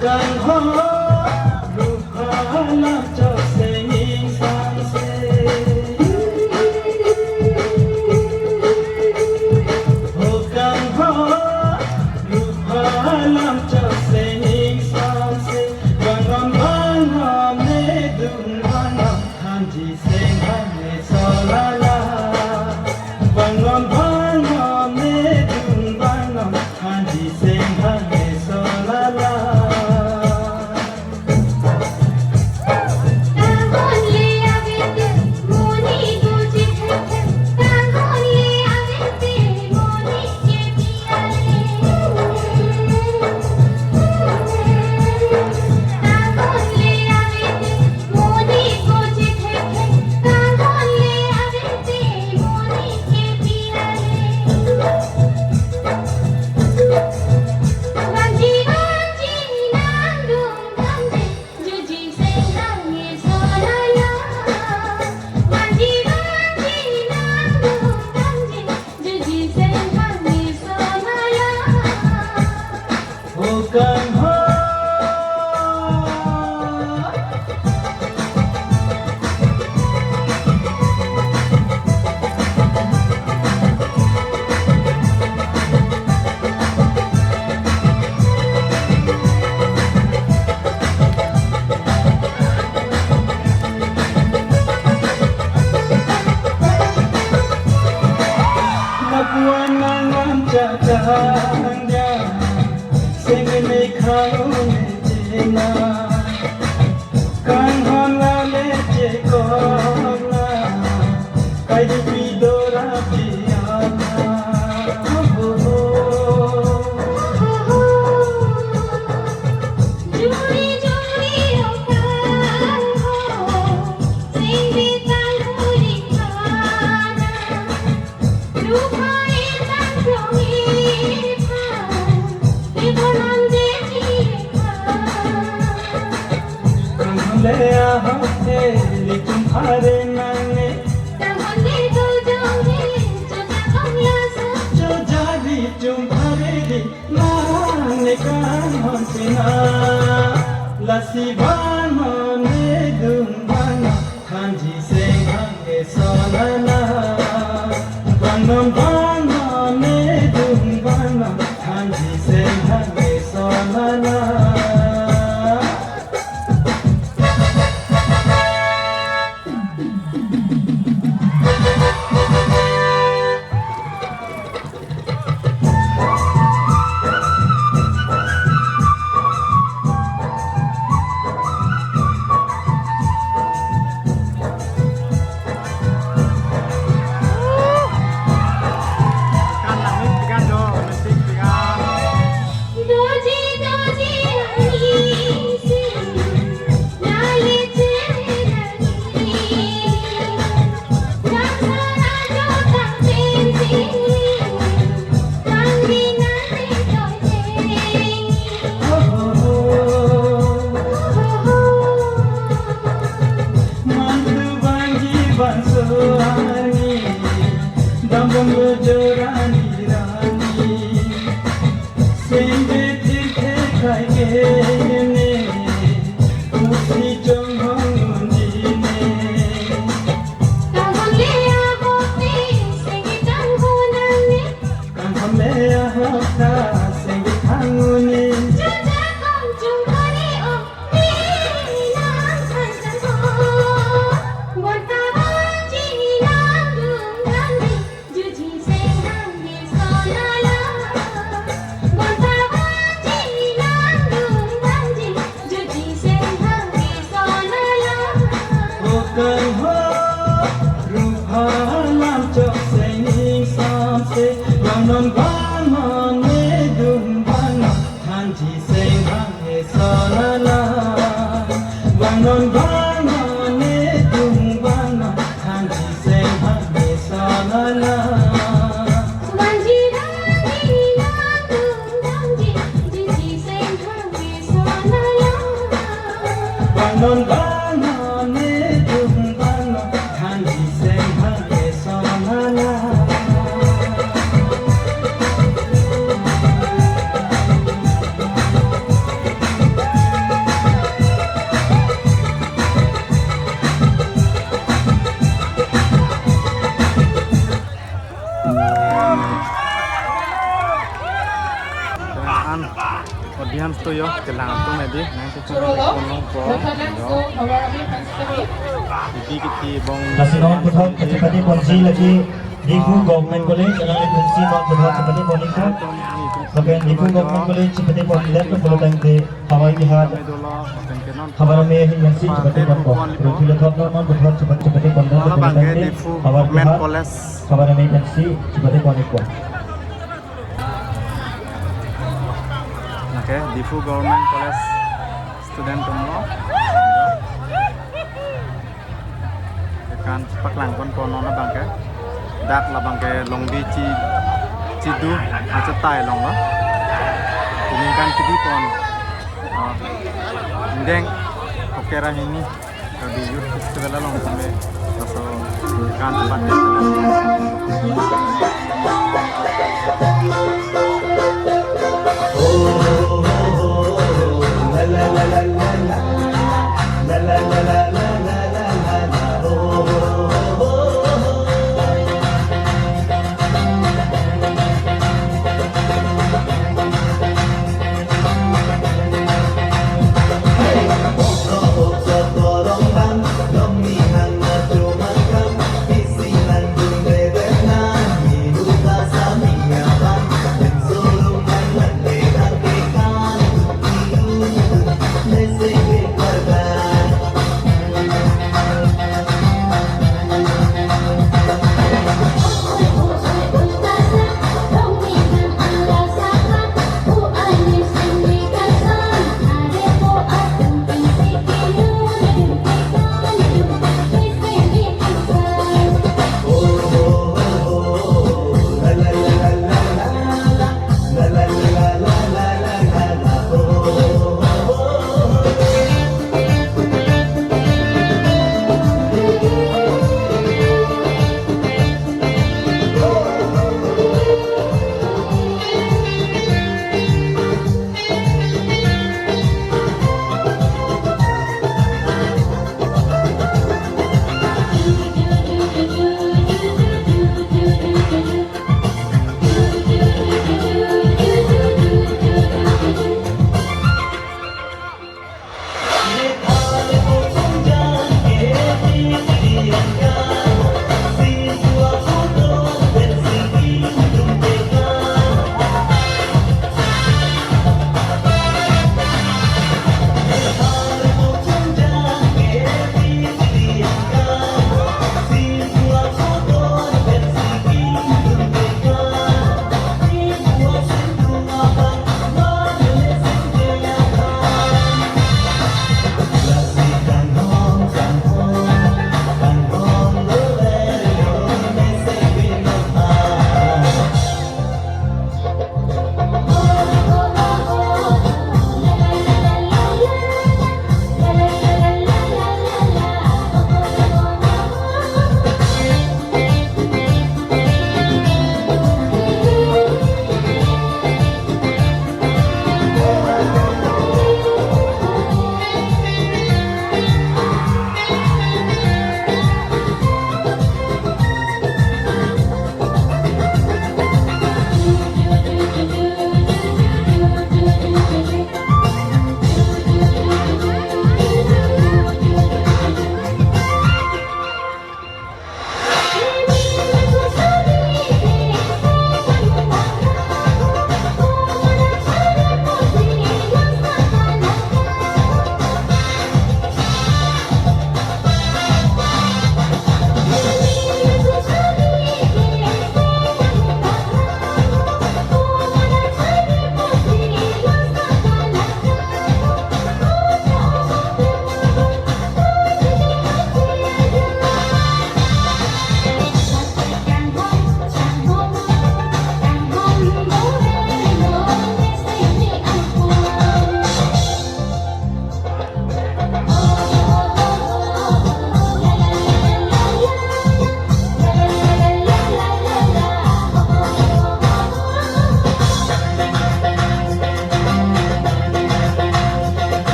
Bukan rupalah senging sanse Bukan rupalah senging sanse Bangon bangon medung bangon hanji senghane solala Bangon bangon medung bangon hanji senghane solala Bukan Labuan nangan cacahnya Sengene kaune jena Kan hona leche kona Kai pidora piana Juri juri okan ho Singbi tangguri kana Lupai tangguri ले आते तुम्हारे नाने जो जारी तुम्हारे नाने कान होना लसी बाने दुम्बाना खांजी से खांगे सोनाना बनम बाने दुम्बाना खांजी से खांगे सोनाना Jurani rani, sende tirthe khaigene, usi jonghongine. Kanghole ahote sengi tanghonane, Kanghole ahota sengi thangune. Jaja kongchung kare o nilang khanjang ho, Borta banji nilang dunggane, Juji senghane solala. Borta banji nilang dunggane, Juji senghane solala. Bukan rupalam chok senging samse, bangon bangon medung bangon hanji senghane solala. Bangon bangon medung bangon hanji senghane solala. Banji banji nilang dunggane, Juji senghane solala. Bangon bangon medung bangon hanji senghane solala. tu yo ke lang tu maybe nang tu kon ko di kiti bong Nasinon puthon seperti polisi lagi di Government College along with polisi non puthon seperti polisi Bagian di Government College seperti polisi dan peloteng di Hawaii Bihar Hawara में university seperti Bangkok Rukila Thop non puthon seperti polisi peloteng di Hawaii Bihar Hawara में university seperti Bangkok Oke, Difu Government College student semua. Kan paklang kon kono na bangke. Dak la bangke longbi cidu aja tai long lo. Ini kan kidi pon. Ndeng oke rah ini di youth festival long sampai so kan tempat